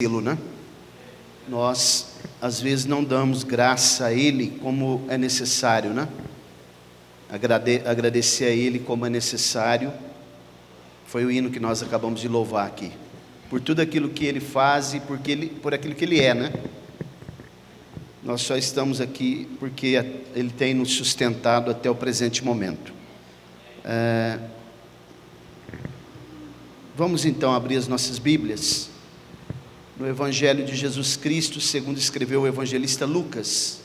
Né? Nós às vezes não damos graça a Ele como é necessário, né? Agradecer a Ele como é necessário. Foi o hino que nós acabamos de louvar aqui, por tudo aquilo que Ele faz e por aquilo que Ele é, né? Nós só estamos aqui porque Ele tem nos sustentado até o presente momento. Vamos então abrir as nossas Bíblias no Evangelho de Jesus Cristo, segundo escreveu o evangelista Lucas,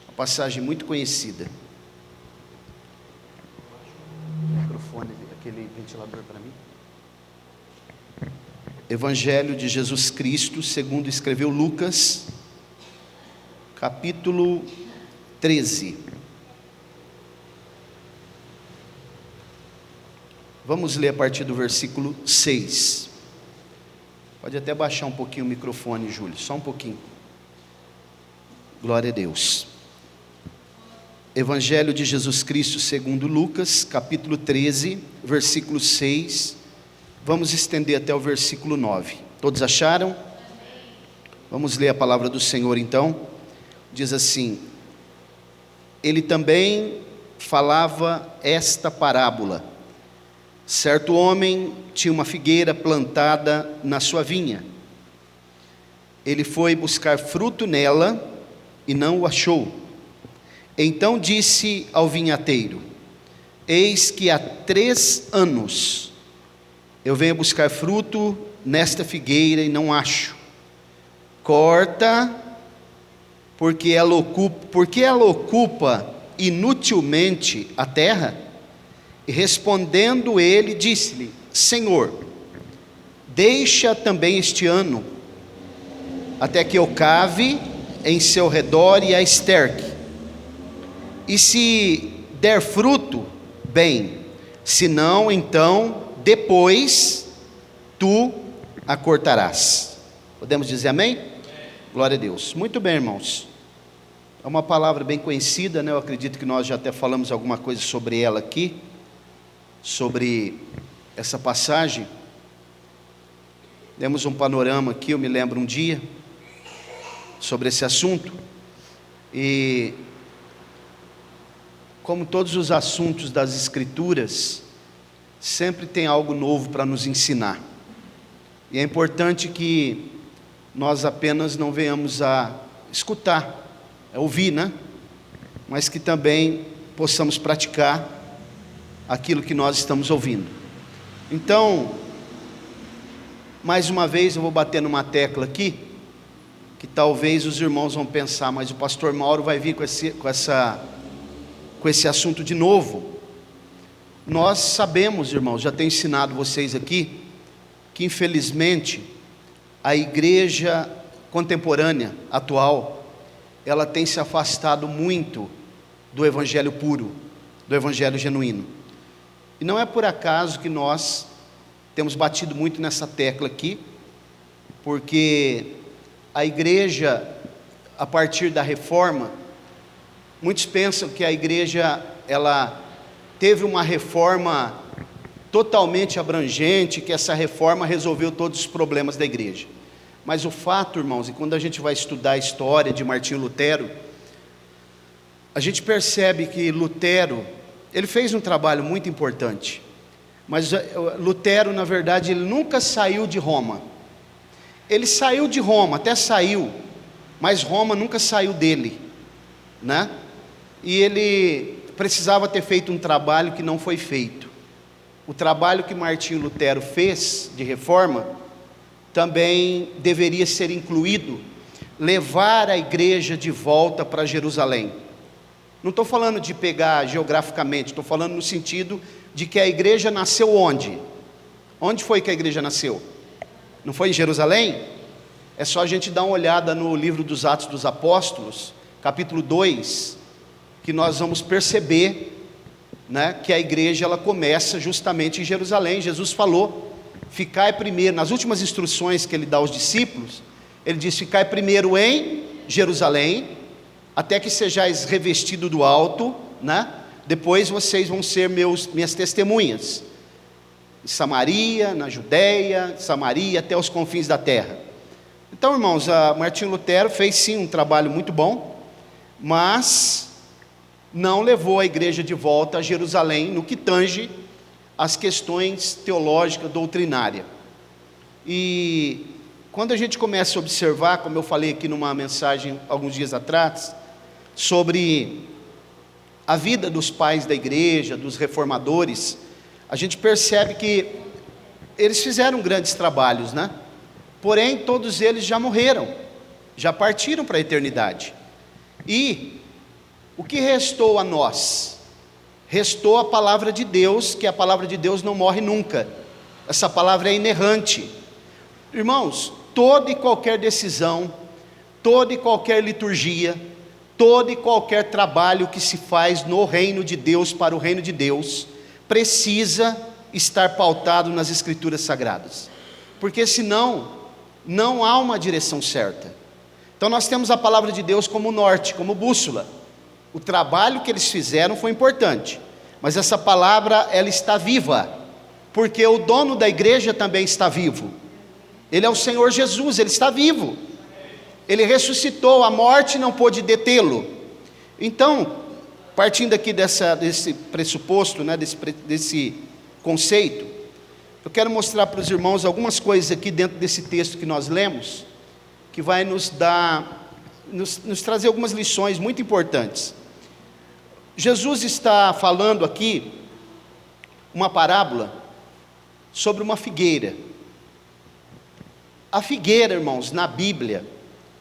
uma passagem muito conhecida. Microfone, aquele ventilador para mim. Evangelho de Jesus Cristo, segundo escreveu Lucas, capítulo 13. Vamos ler a partir do versículo 6. Pode até baixar um pouquinho o microfone, Júlio, só um pouquinho. Glória a Deus. Evangelho de Jesus Cristo segundo Lucas, capítulo 13, versículo 6. Vamos estender até o versículo 9. Todos acharam? Vamos ler a palavra do Senhor então. Diz assim: Ele também falava esta parábola. Certo homem tinha uma figueira plantada na sua vinha. Ele foi buscar fruto nela e não o achou. Então disse ao vinhateiro: Eis que há 3 anos eu venho buscar fruto nesta figueira e não acho. Corta, porque ela ocupa inutilmente a terra. E respondendo ele, disse-lhe: Senhor, deixa também este ano, até que eu cave em seu redor e a esterque. E se der fruto, bem; se não, então depois tu a cortarás. Podemos dizer amém? Glória a Deus. Muito bem, irmãos. É uma palavra bem conhecida, né? Eu acredito que nós já até falamos alguma coisa sobre ela aqui, sobre essa passagem. Demos um panorama aqui, eu me lembro um dia, sobre esse assunto. E como todos os assuntos das Escrituras, sempre tem algo novo para nos ensinar. E é importante que nós apenas não venhamos a escutar, a ouvir, né? Mas que também possamos praticar aquilo que nós estamos ouvindo. Então, mais uma vez eu vou bater numa tecla aqui, que talvez os irmãos vão pensar: mas o pastor Mauro vai vir com esse assunto de novo. Nós sabemos, irmãos, já tenho ensinado vocês aqui, que infelizmente a igreja contemporânea, atual, ela tem se afastado muito do evangelho puro, do evangelho genuíno. E não é por acaso que nós temos batido muito nessa tecla aqui, porque a igreja, a partir da reforma, muitos pensam que a igreja, ela teve uma reforma totalmente abrangente, que essa reforma resolveu todos os problemas da igreja. Mas o fato, irmãos, e quando a gente vai estudar a história de Martinho Lutero, a gente percebe que Lutero, ele fez um trabalho muito importante, mas Lutero, na verdade, ele nunca saiu de Roma. Ele saiu de Roma, até saiu, mas Roma nunca saiu dele, né? E ele precisava ter feito um trabalho que não foi feito. O trabalho que Martinho Lutero fez de reforma também deveria ser incluído, levar a igreja de volta para Jerusalém. Não estou falando de pegar geograficamente, estou falando no sentido de que a igreja nasceu onde? Onde foi que a igreja nasceu? Não foi em Jerusalém? É só a gente dar uma olhada no livro dos Atos dos Apóstolos, capítulo 2, que nós vamos perceber, né, que a igreja ela começa justamente em Jerusalém. Jesus falou: ficai primeiro, nas últimas instruções que ele dá aos discípulos, ele diz: ficai primeiro em Jerusalém, até que sejais revestido do alto, né? Depois vocês vão ser minhas testemunhas, em Samaria, na Judéia, Samaria, até os confins da terra. Então, irmãos, a Martinho Lutero fez sim um trabalho muito bom, mas não levou a igreja de volta a Jerusalém no que tange as questões teológicas, doutrinárias. E quando a gente começa a observar, como eu falei aqui numa mensagem alguns dias atrás, sobre a vida dos pais da igreja, dos reformadores, a gente percebe que eles fizeram grandes trabalhos, né? Porém, todos eles já morreram, já partiram para a eternidade. E o que restou a nós? Restou a palavra de Deus, que a palavra de Deus não morre nunca. Essa palavra é inerrante. Irmãos, toda e qualquer decisão, toda e qualquer liturgia, todo e qualquer trabalho que se faz no reino de Deus, para o reino de Deus, precisa estar pautado nas Escrituras Sagradas, porque senão não há uma direção certa. Então nós temos a palavra de Deus como norte, como bússola. O trabalho que eles fizeram foi importante, mas essa palavra, ela está viva, porque o dono da igreja também está vivo. Ele é o Senhor Jesus, Ele está vivo. Ele ressuscitou, a morte não pôde detê-lo. Então, partindo aqui desse pressuposto, né, desse conceito, eu quero mostrar para os irmãos algumas coisas aqui dentro desse texto que nós lemos, que vai nos trazer algumas lições muito importantes. Jesus está falando aqui uma parábola sobre uma figueira. A figueira, irmãos, na Bíblia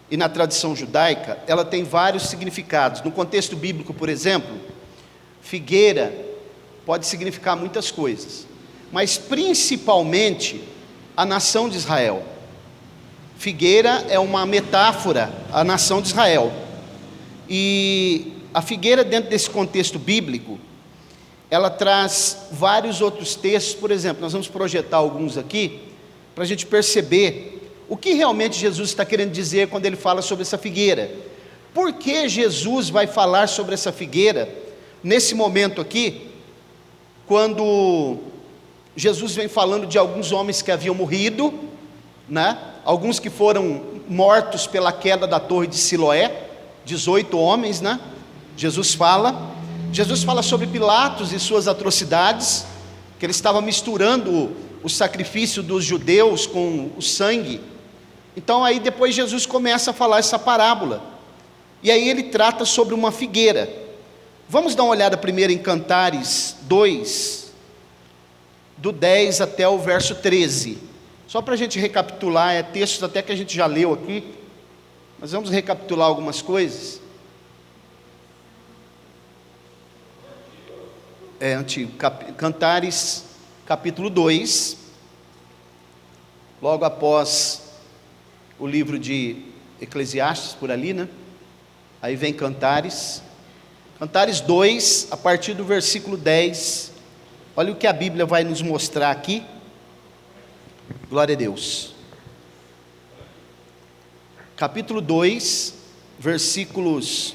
e na tradição judaica, ela tem vários significados. No contexto bíblico, por exemplo, figueira pode significar muitas coisas, mas principalmente a nação de Israel. Figueira é uma metáfora à nação de Israel. E a figueira, dentro desse contexto bíblico, ela traz vários outros textos. Por exemplo, nós vamos projetar alguns aqui, para a gente perceber o que realmente Jesus está querendo dizer quando Ele fala sobre essa figueira. Por que Jesus vai falar sobre essa figueira, nesse momento aqui, quando Jesus vem falando de alguns homens que haviam morrido, né? Alguns que foram mortos pela queda da torre de Siloé, 18 homens, né? Jesus fala sobre Pilatos e suas atrocidades, que ele estava misturando o sacrifício dos judeus com o sangue. Então aí depois Jesus começa a falar essa parábola, e aí ele trata sobre uma figueira. Vamos dar uma olhada primeiro em Cantares 2, do 10 até o verso 13, só para a gente recapitular, é textos até que a gente já leu aqui, mas vamos recapitular algumas coisas. É antigo, Cantares capítulo 2, logo após o livro de Eclesiastes, por ali, né? Aí vem Cantares 2, a partir do versículo 10, olha o que a Bíblia vai nos mostrar aqui. Glória a Deus. Capítulo 2, versículos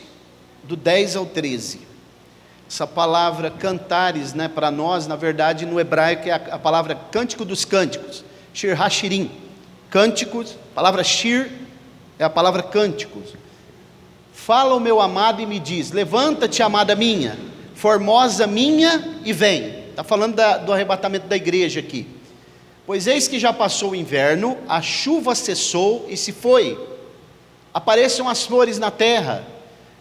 do 10 ao 13. Essa palavra Cantares, né, para nós, na verdade, no hebraico é a palavra Cântico dos Cânticos, Shir HaShirim, cânticos. A palavra Shir é a palavra cânticos. Fala o meu amado e me diz: levanta-te, amada minha, formosa minha, e vem. Está falando do arrebatamento da igreja aqui. Pois eis que já passou o inverno, a chuva cessou e se foi, apareçam as flores na terra,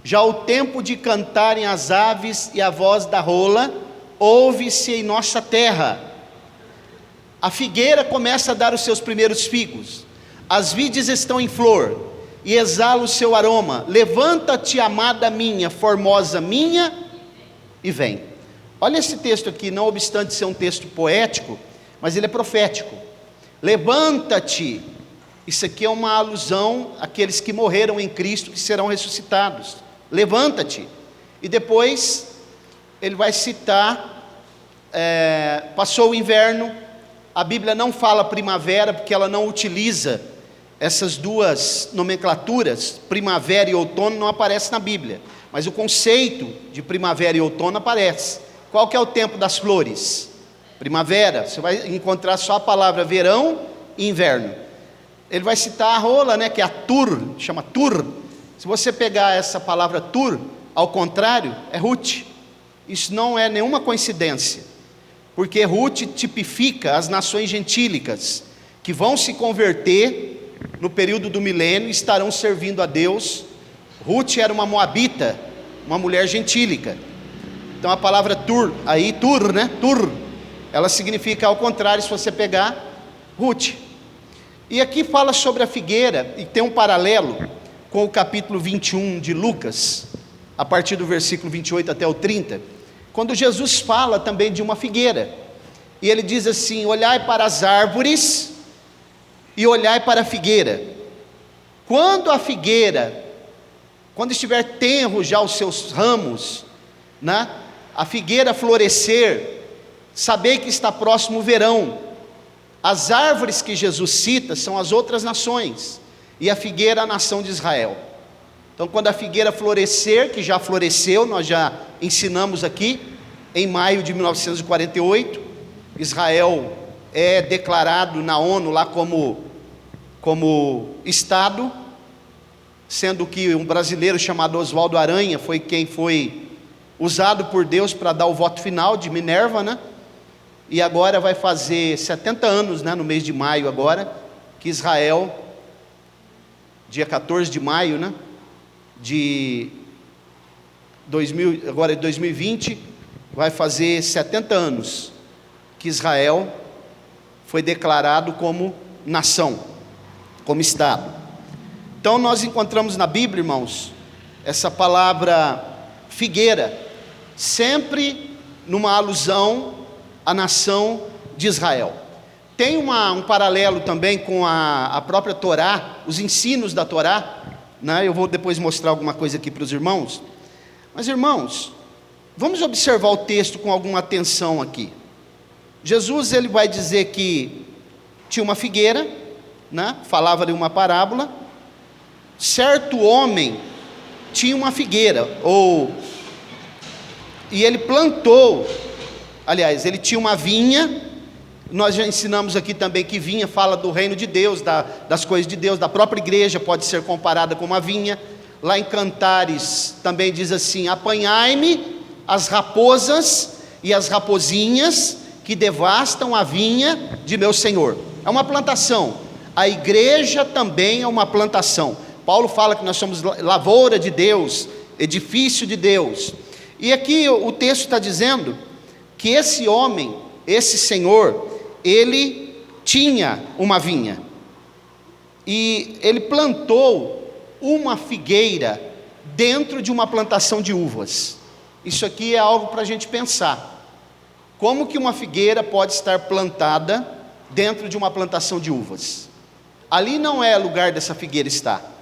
já o tempo de cantarem as aves e a voz da rola ouve-se em nossa terra. A figueira começa a dar os seus primeiros figos, as vides estão em flor e exala o seu aroma. Levanta-te, amada minha, formosa minha, e vem. Olha esse texto aqui, não obstante ser um texto poético, mas ele é profético. Levanta-te, isso aqui é uma alusão àqueles que morreram em Cristo, que serão ressuscitados. Levanta-te. E depois ele vai citar, passou o inverno. A Bíblia não fala primavera, porque ela não utiliza essas duas nomenclaturas, primavera e outono não aparece na Bíblia, mas o conceito de primavera e outono aparece. Qual que é o tempo das flores? Primavera. Você vai encontrar só a palavra verão e inverno. ele vai citar a rola, né, que é a Tur, chama Tur. Se você pegar essa palavra Tur, ao contrário, é Ruth. Isso não é nenhuma coincidência, porque Ruth tipifica as nações gentílicas, que vão se converter no período do milênio e estarão servindo a Deus. Ruth era uma moabita, uma mulher gentílica. Então a palavra Tur, aí Tur, né, Tur, ela significa ao contrário, se você pegar Ruth. E aqui fala sobre a figueira, e tem um paralelo com o capítulo 21 de Lucas, a partir do versículo 28 até o 30, quando Jesus fala também de uma figueira, e ele diz assim: olhai para as árvores, e olhai para a figueira. Quando a figueira, quando estiver tenro já os seus ramos, né, a figueira florescer, sabei que está próximo o verão. As árvores que Jesus cita são as outras nações, e a figueira a nação de Israel. Então quando a figueira florescer, que já floresceu, nós já ensinamos aqui, em maio de 1948, Israel é declarado na ONU lá como Estado, sendo que um brasileiro chamado Oswaldo Aranha foi quem foi usado por Deus para dar o voto final de Minerva, né? E agora vai fazer 70 anos, né, no mês de maio agora, que Israel, dia 14 de maio, né, de 2020, vai fazer 70 anos que Israel foi declarado como nação, como Estado. Então nós encontramos na Bíblia, irmãos, essa palavra figueira, sempre numa alusão à nação de Israel. Tem um paralelo também com a própria Torá, os ensinos da Torá, né? Eu vou depois mostrar alguma coisa aqui para os irmãos. Mas irmãos, vamos observar o texto com alguma atenção aqui. Jesus, ele vai dizer que tinha uma figueira, né? Falava de uma parábola. Certo homem tinha uma figueira, e ele plantou, aliás, ele tinha uma vinha. Nós já ensinamos aqui também que vinha fala do reino de Deus, das coisas de Deus. Da própria igreja pode ser comparada com uma vinha. Lá em Cantares também diz assim: apanhai-me as raposas e as rapozinhas que devastam a vinha de meu Senhor. É uma plantação. A igreja também é uma plantação. Paulo fala que nós somos lavoura de Deus, edifício de Deus. E aqui o texto está dizendo que esse homem, esse senhor, ele tinha uma vinha, e ele plantou uma figueira dentro de uma plantação de uvas. Isso aqui é algo para a gente pensar. Como que uma figueira pode estar plantada dentro de uma plantação de uvas? Ali não é lugar dessa figueira estar,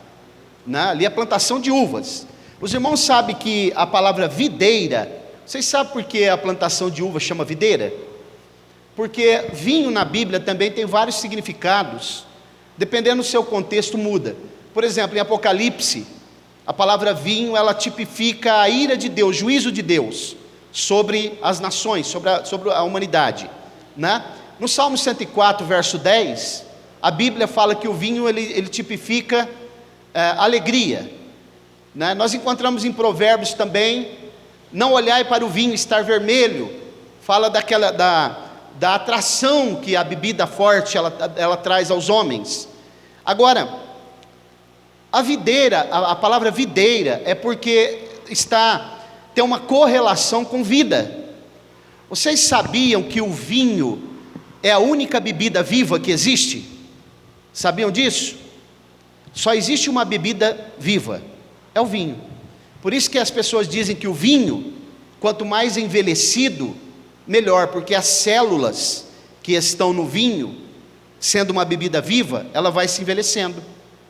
né? Ali é plantação de uvas. Os irmãos sabem que a palavra videira, vocês sabem por que a plantação de uva chama videira? Porque vinho na Bíblia também tem vários significados, dependendo do seu contexto muda. Por exemplo, em Apocalipse, a palavra vinho, ela tipifica a ira de Deus, juízo de Deus sobre as nações, sobre a humanidade, né? No Salmo 104, verso 10, a Bíblia fala que o vinho ele tipifica alegria, né? Nós encontramos em Provérbios também: não olhai para o vinho estar vermelho, fala da atração que a bebida forte ela traz aos homens. Agora, a videira, a palavra videira é porque tem uma correlação com vida. Vocês sabiam que o vinho é a única bebida viva que existe? Sabiam disso? Só existe uma bebida viva, é o vinho. Por isso que as pessoas dizem que o vinho, quanto mais envelhecido, melhor, porque as células que estão no vinho, sendo uma bebida viva, ela vai se envelhecendo,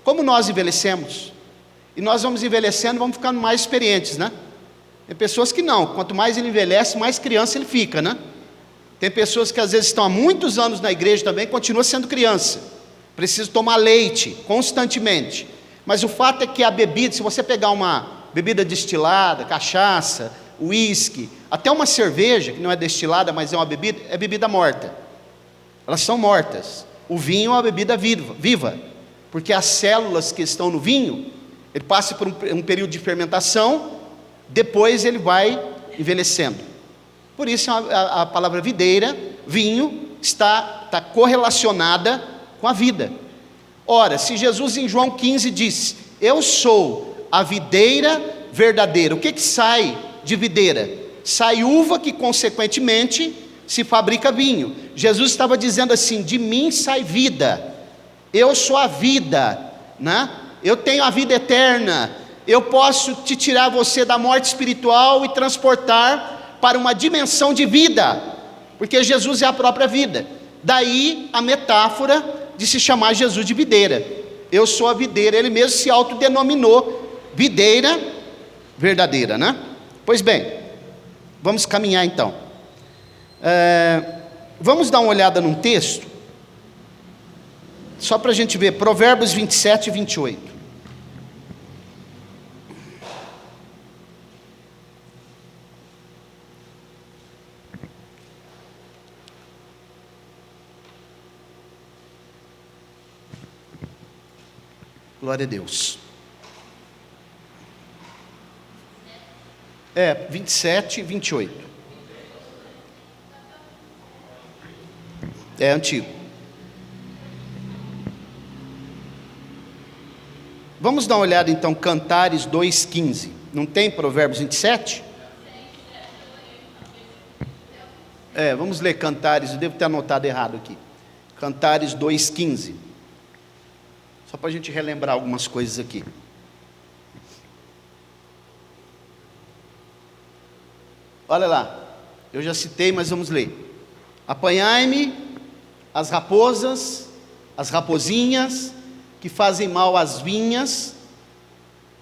como nós envelhecemos, e nós vamos envelhecendo, vamos ficando mais experientes, né? Tem pessoas que não, quanto mais ele envelhece, mais criança ele fica, né? Tem pessoas que às vezes estão há muitos anos na igreja também, continua sendo criança, precisa tomar leite constantemente. Mas o fato é que a bebida, se você pegar uma bebida destilada, cachaça, uísque, até uma cerveja, que não é destilada, mas é uma bebida, é bebida morta. Elas são mortas. O vinho é uma bebida viva. porque as células que estão no vinho, ele passa por um período de fermentação, depois ele vai envelhecendo. Por isso a palavra videira, vinho, está correlacionada com a vida. Ora, se Jesus em João 15 disse: eu sou a videira verdadeira, o que sai de videira? Sai uva, que consequentemente se fabrica vinho. Jesus estava dizendo assim: de mim sai vida, eu sou a vida, né? Eu tenho a vida eterna, eu posso te tirar você da morte espiritual e transportar para uma dimensão de vida, porque Jesus é a própria vida. Daí a metáfora de se chamar Jesus de videira. Eu sou a videira, ele mesmo se autodenominou videira verdadeira, né? Pois bem, vamos caminhar então. Vamos dar uma olhada num texto, só para a gente ver, Provérbios 27 e 28. Glória a Deus. 27 e 28. É antigo. Vamos dar uma olhada então, Cantares 2,15. Não tem Provérbios 27? Vamos ler Cantares, eu devo ter anotado errado aqui. Cantares 2,15. Só para a gente relembrar algumas coisas aqui. Olha lá, eu já citei, mas vamos ler. Apanhai-me as raposas, as rapozinhas, que fazem mal às vinhas,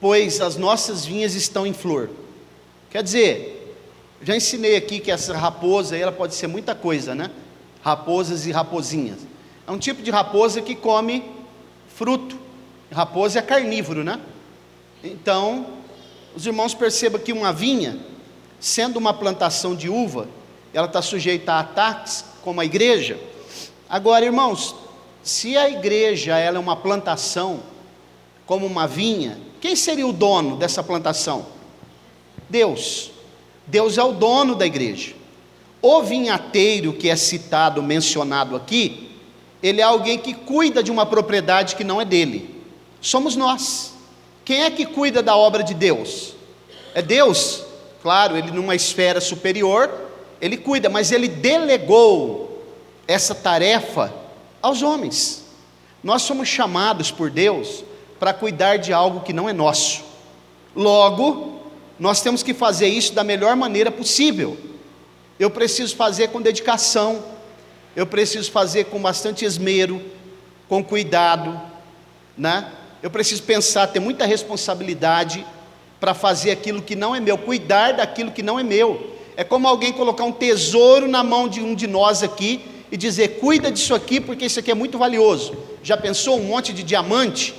pois as nossas vinhas estão em flor. Quer dizer, já ensinei aqui que essa raposa, ela pode ser muita coisa, né? Raposas e rapozinhas. É um tipo de raposa que come fruto. Raposa é carnívoro, né? Então, os irmãos percebam que uma vinha, sendo uma plantação de uva, ela está sujeita a ataques, como a igreja. Agora, irmãos, se a igreja ela é uma plantação, como uma vinha, quem seria o dono dessa plantação? Deus. Deus é o dono da igreja. O vinhateiro que é citado, mencionado aqui, ele é alguém que cuida de uma propriedade que não é dele. Somos nós. Quem é que cuida da obra de Deus? É Deus. Claro, ele numa esfera superior, ele cuida, mas ele delegou essa tarefa aos homens. Nós somos chamados por Deus para cuidar de algo que não é nosso. Logo, nós temos que fazer isso da melhor maneira possível. Eu preciso fazer com dedicação, eu preciso fazer com bastante esmero, com cuidado, né? Eu preciso pensar, ter muita responsabilidade para fazer aquilo que não é meu, cuidar daquilo que não é meu. É como alguém colocar um tesouro na mão de um de nós aqui e dizer: cuida disso aqui porque isso aqui é muito valioso. Já pensou um monte de diamante?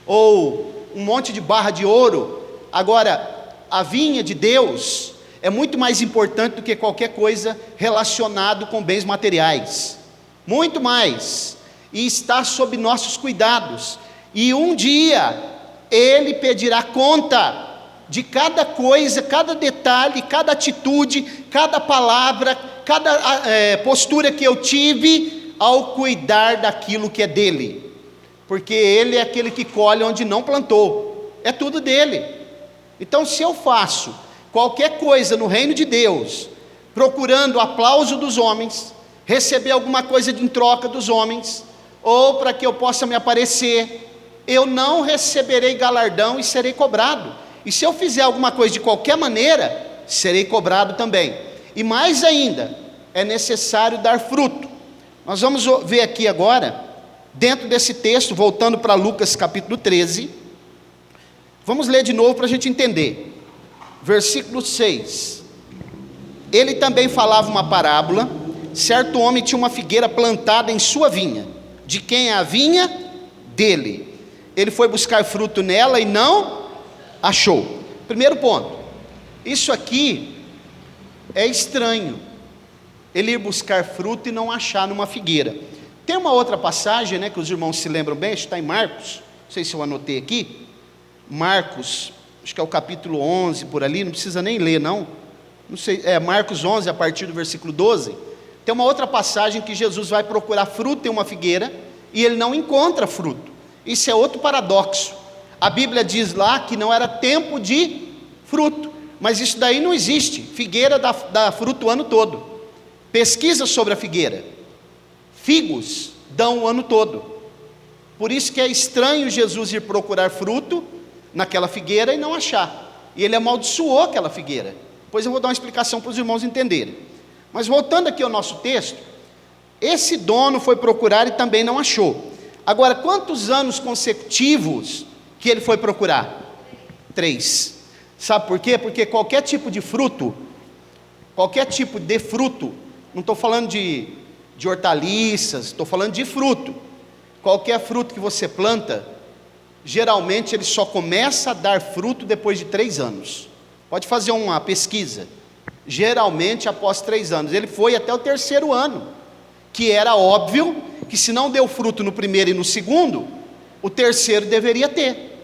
Ou um monte de barra de ouro? Agora, a vinha de Deus é muito mais importante do que qualquer coisa relacionado com bens materiais, muito mais, e está sob nossos cuidados, e um dia Ele pedirá conta de cada coisa, cada detalhe, cada atitude, cada palavra, cada postura que eu tive ao cuidar daquilo que é dele, porque Ele é aquele que colhe onde não plantou, é tudo dele. Então, se eu faço qualquer coisa no reino de Deus, procurando o aplauso dos homens, receber alguma coisa em troca dos homens, ou para que eu possa me aparecer, eu não receberei galardão e serei cobrado. E se eu fizer alguma coisa de qualquer maneira, serei cobrado também. E mais ainda, é necessário dar fruto. Nós vamos ver aqui agora, dentro desse texto, voltando para Lucas capítulo 13, vamos ler de novo para a gente entender. Versículo 6. Ele também falava uma parábola. Certo homem tinha uma figueira plantada em sua vinha. De quem é a vinha? Dele. Ele foi buscar fruto nela e não achou. Primeiro ponto, isso aqui é estranho, ele ir buscar fruto e não achar numa figueira. Tem uma outra passagem, né, que os irmãos se lembram bem, está em Marcos, não sei se eu anotei aqui, Marcos, acho que é o capítulo 11 por ali, não precisa nem ler não sei, Marcos 11 a partir do versículo 12, tem uma outra passagem que Jesus vai procurar fruto em uma figueira, e ele não encontra fruto. Isso é outro paradoxo. A Bíblia diz lá que não era tempo de fruto, mas isso daí não existe. Figueira dá fruto o ano todo. Pesquisa sobre a figueira. Figos dão o ano todo. Por isso que é estranho Jesus ir procurar fruto naquela figueira e não achar. E ele amaldiçoou aquela figueira. Depois eu vou dar uma explicação para os irmãos entenderem. Mas voltando aqui ao nosso texto, esse dono foi procurar e também não achou. Agora, quantos anos consecutivos que ele foi procurar? 3. Sabe por quê? Porque qualquer tipo de fruto, não estou falando de hortaliças, estou falando de fruto. Qualquer fruto que você planta, geralmente ele só começa a dar fruto depois de 3 anos. Pode fazer uma pesquisa. Geralmente após 3 anos. Ele foi até o 3º ano, que era óbvio que se não deu fruto no primeiro e no segundo, o 3º deveria ter.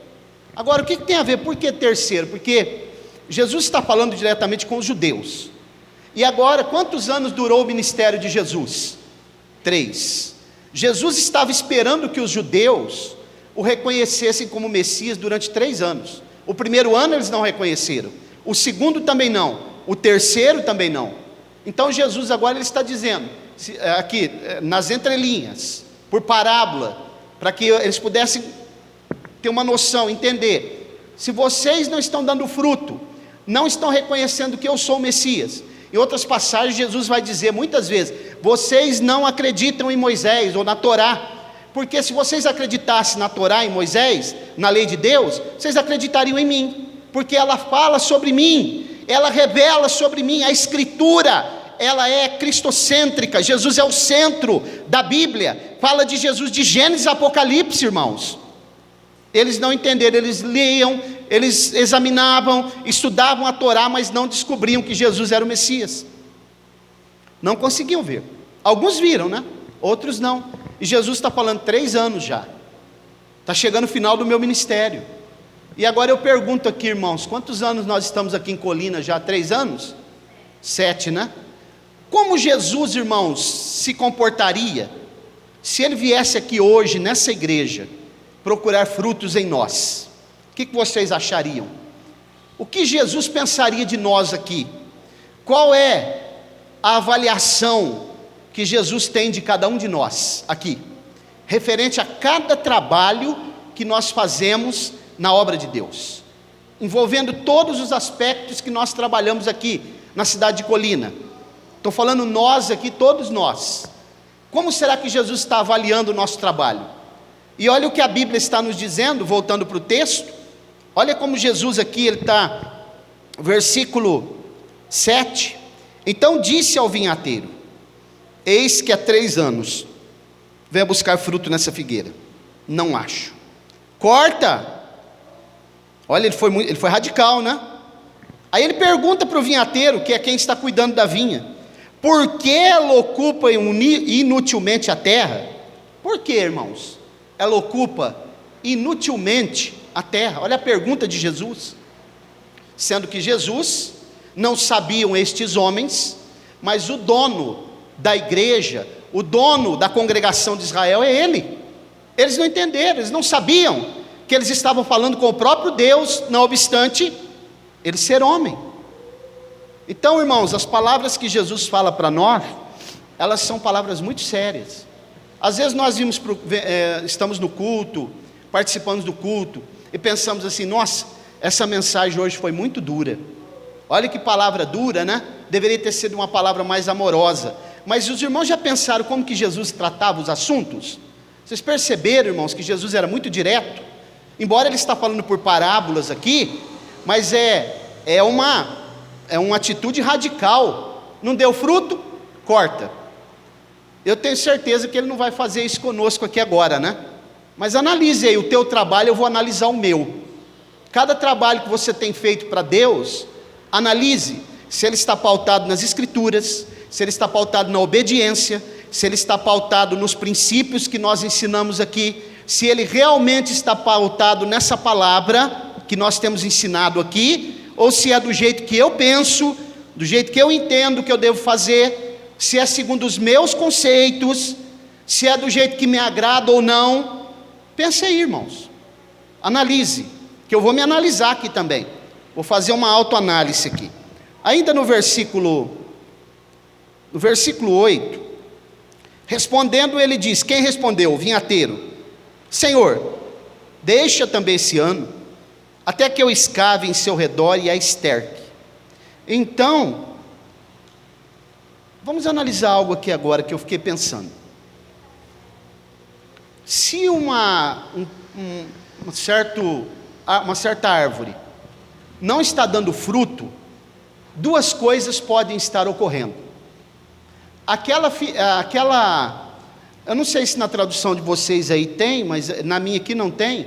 Agora, o que tem a ver? Por que 3º? Porque Jesus está falando diretamente com os judeus. E agora, quantos anos durou o ministério de Jesus? 3. Jesus estava esperando que os judeus o reconhecessem como Messias durante 3 anos. O primeiro ano eles não reconheceram, o segundo também não, o 3º também não. Então Jesus agora ele está dizendo, aqui nas entrelinhas, por parábola, para que eles pudessem ter uma noção, entender, se vocês não estão dando fruto, não estão reconhecendo que eu sou o Messias. Em outras passagens Jesus vai dizer muitas vezes, vocês não acreditam em Moisés ou na Torá, porque se vocês acreditassem na Torá, em Moisés, na lei de Deus, vocês acreditariam em mim, porque ela fala sobre mim, ela revela sobre mim, a Escritura, ela é cristocêntrica, Jesus é o centro da Bíblia, fala de Jesus de Gênesis a Apocalipse, irmãos. Eles não entenderam, eles liam, eles examinavam, estudavam a Torá, mas não descobriam que Jesus era o Messias, não conseguiam ver. Alguns viram, né? Outros não. E Jesus está falando 3 anos já, está chegando o final do meu ministério. E agora eu pergunto aqui, irmãos, quantos anos nós estamos aqui em Colina já? 3 anos? 7, né? Como Jesus, irmãos, se comportaria se ele viesse aqui hoje, nessa igreja, procurar frutos em nós? O que vocês achariam? O que Jesus pensaria de nós aqui? Qual é a avaliação que Jesus tem de cada um de nós aqui, referente a cada trabalho que nós fazemos na obra de Deus, envolvendo todos os aspectos que nós trabalhamos aqui na cidade de Colina? Estou falando nós aqui, todos nós. Como será que Jesus está avaliando o nosso trabalho? E olha o que a Bíblia está nos dizendo, voltando para o texto, olha como Jesus aqui, ele está, versículo 7, então disse ao vinhateiro, eis que há 3 anos, venha buscar fruto nessa figueira, não acho, corta. Olha, ele foi radical, né? Aí ele pergunta para o vinhateiro, que é quem está cuidando da vinha, por que ela ocupa inutilmente a terra? Por que, irmãos? Ela ocupa inutilmente a terra. Olha a pergunta de Jesus, sendo que Jesus, não sabiam estes homens, mas o dono da igreja, o dono da congregação de Israel é ele. Eles não entenderam, eles não sabiam que eles estavam falando com o próprio Deus, não obstante ele ser homem. Então, irmãos, as palavras que Jesus fala para nós, elas são palavras muito sérias. Às vezes nós estamos no culto, participamos do culto, e pensamos assim, nossa, essa mensagem hoje foi muito dura. Olha que palavra dura, né? Deveria ter sido uma palavra mais amorosa. Mas os irmãos já pensaram como que Jesus tratava os assuntos? Vocês perceberam, irmãos, que Jesus era muito direto? Embora ele está falando por parábolas aqui, mas é uma atitude radical. Não deu fruto? Corta. Eu tenho certeza que ele não vai fazer isso conosco aqui agora, né? Mas analise aí o teu trabalho, eu vou analisar o meu. Cada trabalho que você tem feito para Deus, analise se ele está pautado nas Escrituras, se ele está pautado na obediência, se ele está pautado nos princípios que nós ensinamos aqui, se ele realmente está pautado nessa palavra que nós temos ensinado aqui, ou se é do jeito que eu penso, do jeito que eu entendo que eu devo fazer, se é segundo os meus conceitos, se é do jeito que me agrada ou não. Pense aí, irmãos, analise, que eu vou me analisar aqui também, vou fazer uma autoanálise aqui. Ainda no versículo 8, respondendo ele diz, quem respondeu? O vinhateiro: Senhor, deixa também esse ano, até que eu escave em seu redor e a esterque. Então, vamos analisar algo aqui agora que eu fiquei pensando. Se uma certa árvore não está dando fruto, duas coisas podem estar ocorrendo. Eu não sei se na tradução de vocês aí tem, mas na minha aqui não tem,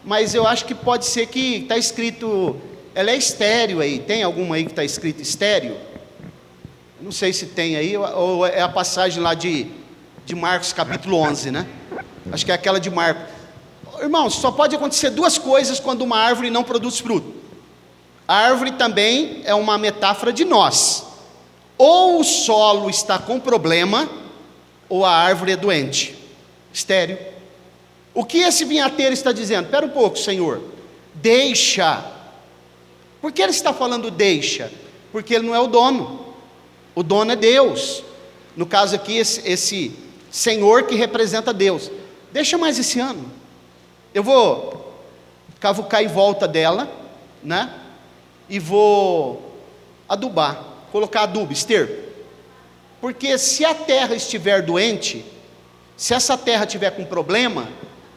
mas eu acho que pode ser que está escrito, ela é estéril aí, tem alguma aí que está escrito estéril? Não sei se tem aí, ou é a passagem lá de Marcos capítulo 11, né? Acho que é aquela de Marcos. Irmãos, só pode acontecer duas coisas quando uma árvore não produz fruto. A árvore também é uma metáfora de nós. Ou o solo está com problema, ou a árvore é doente, estéril. O que esse vinhateiro está dizendo? Espera um pouco, Senhor, deixa. Por que ele está falando deixa? Porque ele não é o dono é Deus. No caso aqui, esse Senhor que representa Deus. Deixa mais esse ano, eu vou cavucar em volta dela, né? E vou adubar, colocar adubo, esterco. Porque se a terra estiver doente, se essa terra tiver com problema,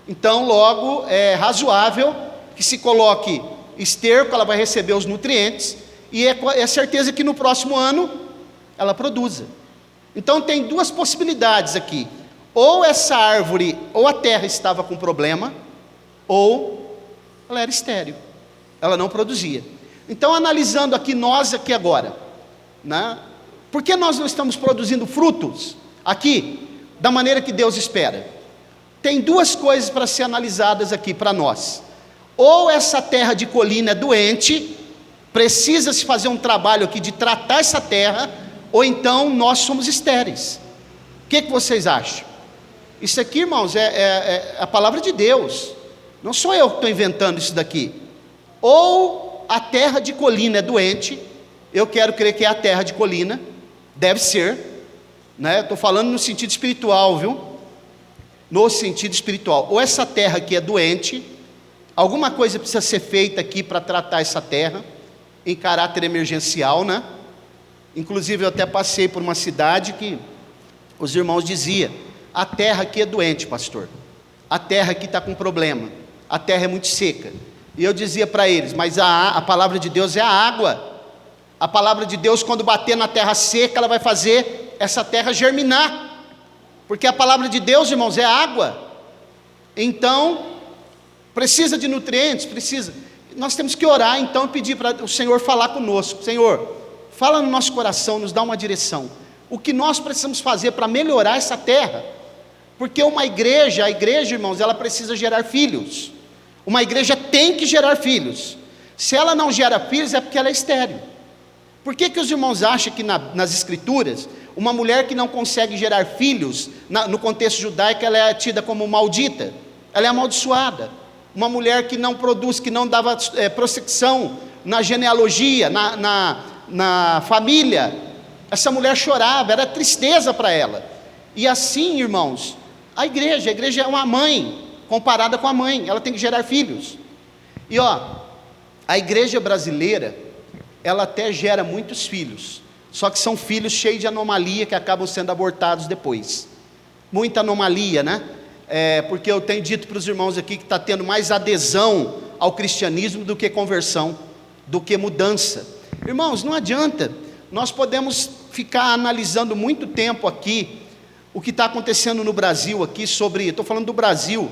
então logo é razoável que se coloque esterco, ela vai receber os nutrientes, e é certeza que no próximo ano ela produza. Então tem duas possibilidades aqui: ou essa árvore, ou a terra estava com problema, ou ela era estéril, ela não produzia. Então, analisando aqui nós aqui agora, né? Por que nós não estamos produzindo frutos aqui da maneira que Deus espera? Tem duas coisas para ser analisadas aqui para nós. Ou essa terra de colina é doente, precisa se fazer um trabalho aqui de tratar essa terra, ou então nós somos estéreis. O que vocês acham? Isso aqui, irmãos, é a palavra de Deus, não sou eu que estou inventando isso daqui. Ou a terra de colina é doente, eu quero crer que é a terra de colina, deve ser, né? Estou falando no sentido espiritual, viu? No sentido espiritual. Ou essa terra aqui é doente, alguma coisa precisa ser feita aqui para tratar essa terra, em caráter emergencial, né? Inclusive eu até passei por uma cidade que os irmãos diziam: a terra aqui é doente, pastor, a terra aqui está com problema, a terra é muito seca. E eu dizia para eles: mas a palavra de Deus é a água. A palavra de Deus, quando bater na terra seca, ela vai fazer essa terra germinar, porque a palavra de Deus, irmãos, é água. Então, precisa de nutrientes, precisa. Nós temos que orar então e pedir para o Senhor falar conosco. Senhor, fala no nosso coração, nos dá uma direção. O que nós precisamos fazer para melhorar essa terra? Porque a igreja, irmãos, ela precisa gerar filhos. Uma igreja tem que gerar filhos. Se ela não gera filhos, é porque ela é estéril. Por que os irmãos acham que nas escrituras, uma mulher que não consegue gerar filhos, no contexto judaico, ela é tida como maldita, ela é amaldiçoada? Uma mulher que não produz, que não dava prospecção na genealogia, na família, essa mulher chorava, era tristeza para ela. E assim, irmãos, a igreja é uma mãe, comparada com a mãe, ela tem que gerar filhos. E a igreja brasileira, ela até gera muitos filhos, só que são filhos cheios de anomalia, que acabam sendo abortados depois. Muita anomalia, né? Porque eu tenho dito para os irmãos aqui que está tendo mais adesão ao cristianismo do que conversão, do que mudança. Irmãos, não adianta, nós podemos ficar analisando muito tempo aqui o que está acontecendo no Brasil aqui estou falando do Brasil,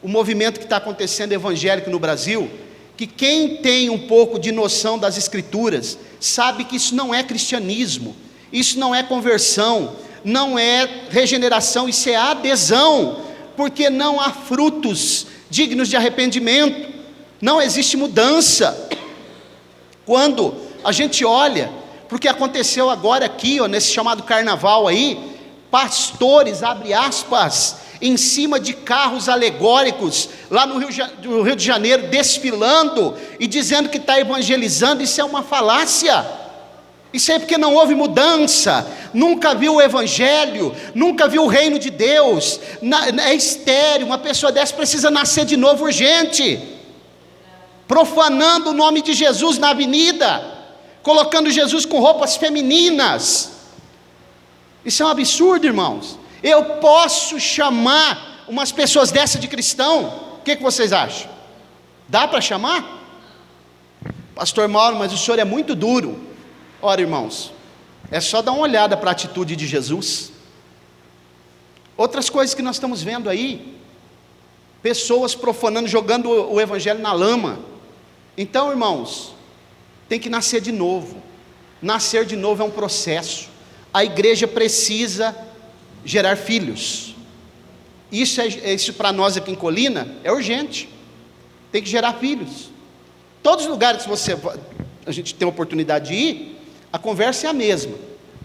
o movimento que está acontecendo evangélico no Brasil, que quem tem um pouco de noção das escrituras, sabe que isso não é cristianismo, isso não é conversão, não é regeneração, isso é adesão, porque não há frutos dignos de arrependimento, não existe mudança. Quando a gente olha para o que aconteceu agora aqui, nesse chamado carnaval aí, pastores, abre aspas, em cima de carros alegóricos, lá no Rio de Janeiro, desfilando, e dizendo que está evangelizando, isso é uma falácia. Isso é porque não houve mudança, nunca viu o evangelho, nunca viu o reino de Deus, é estéril, uma pessoa dessa precisa nascer de novo urgente, profanando o nome de Jesus na avenida, colocando Jesus com roupas femininas. Isso é um absurdo, irmãos. Eu posso chamar umas pessoas dessa de cristão? O que vocês acham? Dá para chamar? Pastor Mauro, mas o senhor é muito duro. Ora, irmãos, é só dar uma olhada para a atitude de Jesus. Outras coisas que nós estamos vendo aí, pessoas profanando, jogando o evangelho na lama. Então, irmãos, tem que nascer de novo. Nascer de novo é um processo. A igreja precisa gerar filhos. Isso para nós aqui em Colina é urgente. Tem que gerar filhos. Todos os lugares que a gente tem a oportunidade de ir, a conversa é a mesma.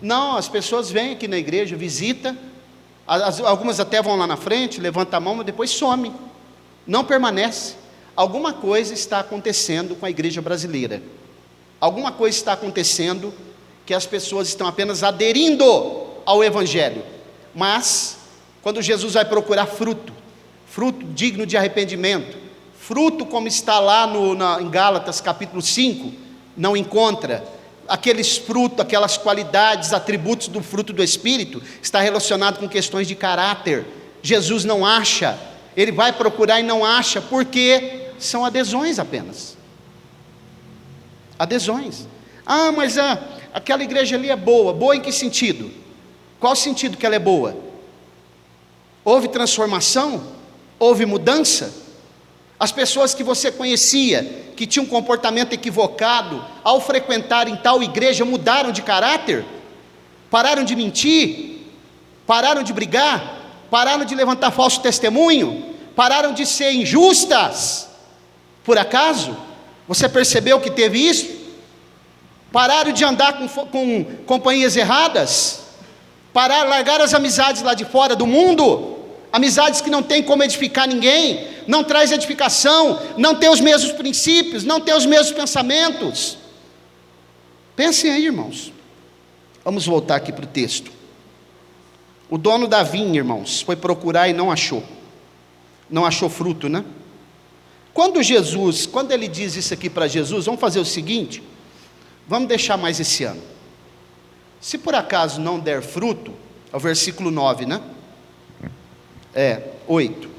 Não, as pessoas vêm aqui na igreja, visitam, algumas até vão lá na frente, levantam a mão, mas depois some, não permanece. Alguma coisa está acontecendo com a igreja brasileira. Alguma coisa está acontecendo que as pessoas estão apenas aderindo ao evangelho. Mas, quando Jesus vai procurar fruto digno de arrependimento, fruto como está lá em Gálatas capítulo 5, não encontra. Aqueles frutos, aquelas qualidades, atributos do fruto do Espírito, está relacionado com questões de caráter. Jesus não acha, ele vai procurar e não acha, porque são adesões apenas. Adesões. Ah, mas aquela igreja ali é boa. Boa em que sentido? Qual o sentido que ela é boa? Houve transformação? Houve mudança? As pessoas que você conhecia, que tinham um comportamento equivocado, ao frequentarem tal igreja, mudaram de caráter? Pararam de mentir? Pararam de brigar? Pararam de levantar falso testemunho? Pararam de ser injustas? Por acaso? Você percebeu que teve isso? Pararam de andar com companhias erradas? Largaram as amizades lá de fora do mundo? Amizades que não tem como edificar ninguém, não traz edificação, não tem os mesmos princípios, não tem os mesmos pensamentos. Pensem aí, irmãos. Vamos voltar aqui para o texto. O dono da vinha, irmãos, foi procurar e não achou. Não achou fruto, né? Quando ele diz isso aqui para Jesus, vamos fazer o seguinte, vamos deixar mais esse ano. Se por acaso não der fruto, é o versículo 9, né? 8.